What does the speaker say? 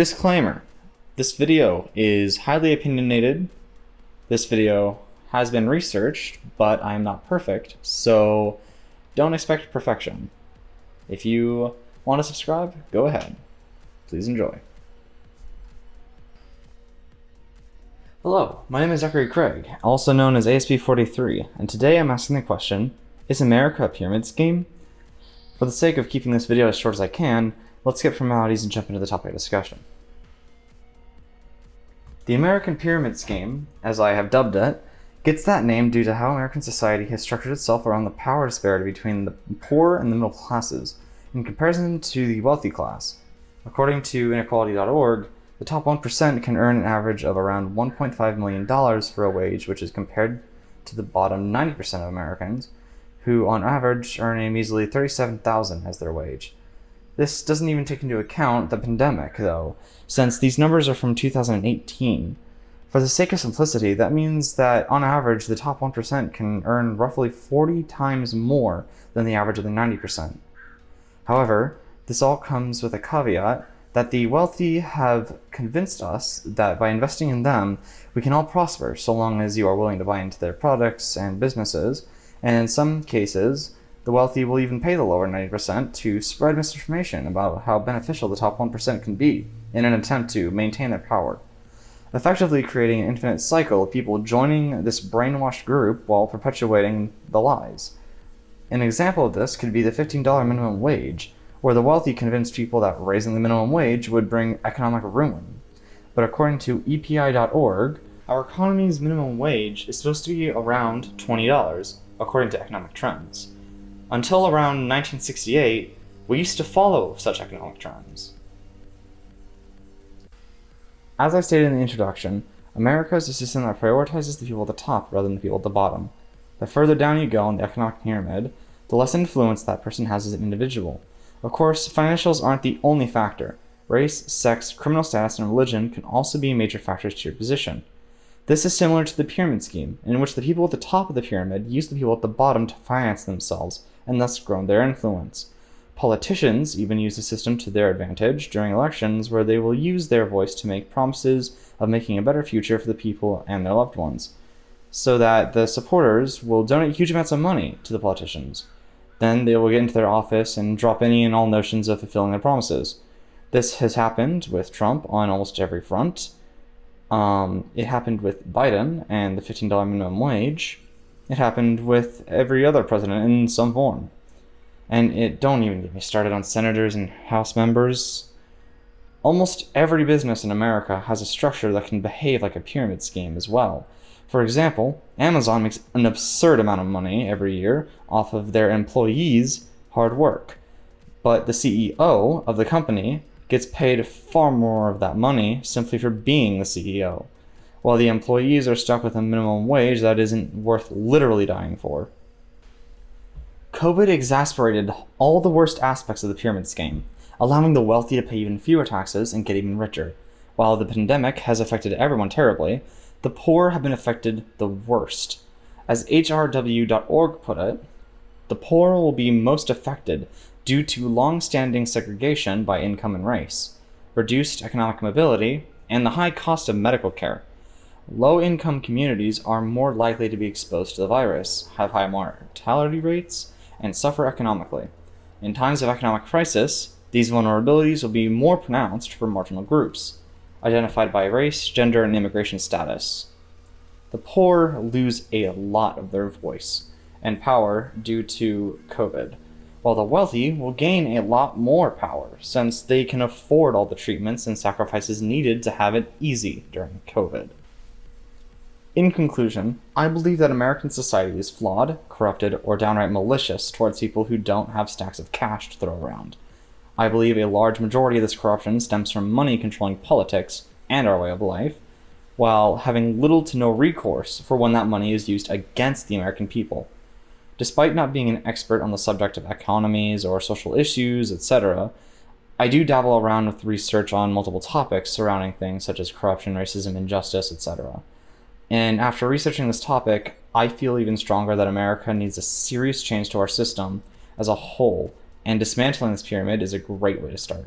Disclaimer. This video is highly opinionated. This video has been researched, but I am not perfect, so don't expect perfection. If you want to subscribe, go ahead. Please enjoy. Hello, my name is Zachary Craig, also known as ASP43, and today I'm asking the question, is America a pyramid scheme? For the sake of keeping this video as short as I can, let's skip formalities and jump into the topic of discussion. The American pyramid scheme, as I have dubbed it, gets that name due to how American society has structured itself around the power disparity between the poor and the middle classes, in comparison to the wealthy class. According to inequality.org, the top 1% can earn an average of around $1.5 million for a wage, which is compared to the bottom 90% of Americans, who on average earn a measly $37,000 as their wage. This doesn't even take into account the pandemic, though, since these numbers are from 2018. For the sake of simplicity, that means that on average the top 1% can earn roughly 40 times more than the average of the 90%. However, this all comes with a caveat that the wealthy have convinced us that by investing in them, we can all prosper so long as you are willing to buy into their products and businesses, and in some cases, the wealthy will even pay the lower 90% to spread misinformation about how beneficial the top 1% can be in an attempt to maintain their power, effectively creating an infinite cycle of people joining this brainwashed group while perpetuating the lies. An example of this could be the $15 minimum wage, where the wealthy convinced people that raising the minimum wage would bring economic ruin. But according to EPI.org, our economy's minimum wage is supposed to be around $20, according to economic trends. Until around 1968, we used to follow such economic trends. As I stated in the introduction, America is a system that prioritizes the people at the top rather than the people at the bottom. The further down you go in the economic pyramid, the less influence that person has as an individual. Of course, financials aren't the only factor. Race, sex, criminal status, and religion can also be major factors to your position. This is similar to the pyramid scheme, in which the people at the top of the pyramid use the people at the bottom to finance themselves, and thus grow their influence. Politicians even use the system to their advantage during elections, where they will use their voice to make promises of making a better future for the people and their loved ones, so that the supporters will donate huge amounts of money to the politicians. Then they will get into their office and drop any and all notions of fulfilling their promises. This has happened with Trump on almost every front. It happened with Biden and the $15 minimum wage. It happened with every other president in some form. And it don't even get me started on senators and House members. Almost every business in America has a structure that can behave like a pyramid scheme as well. For example, Amazon makes an absurd amount of money every year off of their employees' hard work. But the CEO of the company gets paid far more of that money simply for being the CEO, while the employees are stuck with a minimum wage that isn't worth literally dying for. COVID exasperated all the worst aspects of the pyramid scheme, allowing the wealthy to pay even fewer taxes and get even richer. While the pandemic has affected everyone terribly, the poor have been affected the worst. As HRW.org put it, the poor will be most affected due to long-standing segregation by income and race, reduced economic mobility, and the high cost of medical care. Low-income communities are more likely to be exposed to the virus, have high mortality rates, and suffer economically. In times of economic crisis, these vulnerabilities will be more pronounced for marginal groups, identified by race, gender, and immigration status. The poor lose a lot of their voice and power due to COVID, while the wealthy will gain a lot more power since they can afford all the treatments and sacrifices needed to have it easy during COVID. In conclusion, I believe that American society is flawed, corrupted, or downright malicious towards people who don't have stacks of cash to throw around. I believe a large majority of this corruption stems from money controlling politics and our way of life, while having little to no recourse for when that money is used against the American people. Despite not being an expert on the subject of economies or social issues, etc., I do dabble around with research on multiple topics surrounding things such as corruption, racism, injustice, etc. And after researching this topic, I feel even stronger that America needs a serious change to our system as a whole, and dismantling this pyramid is a great way to start.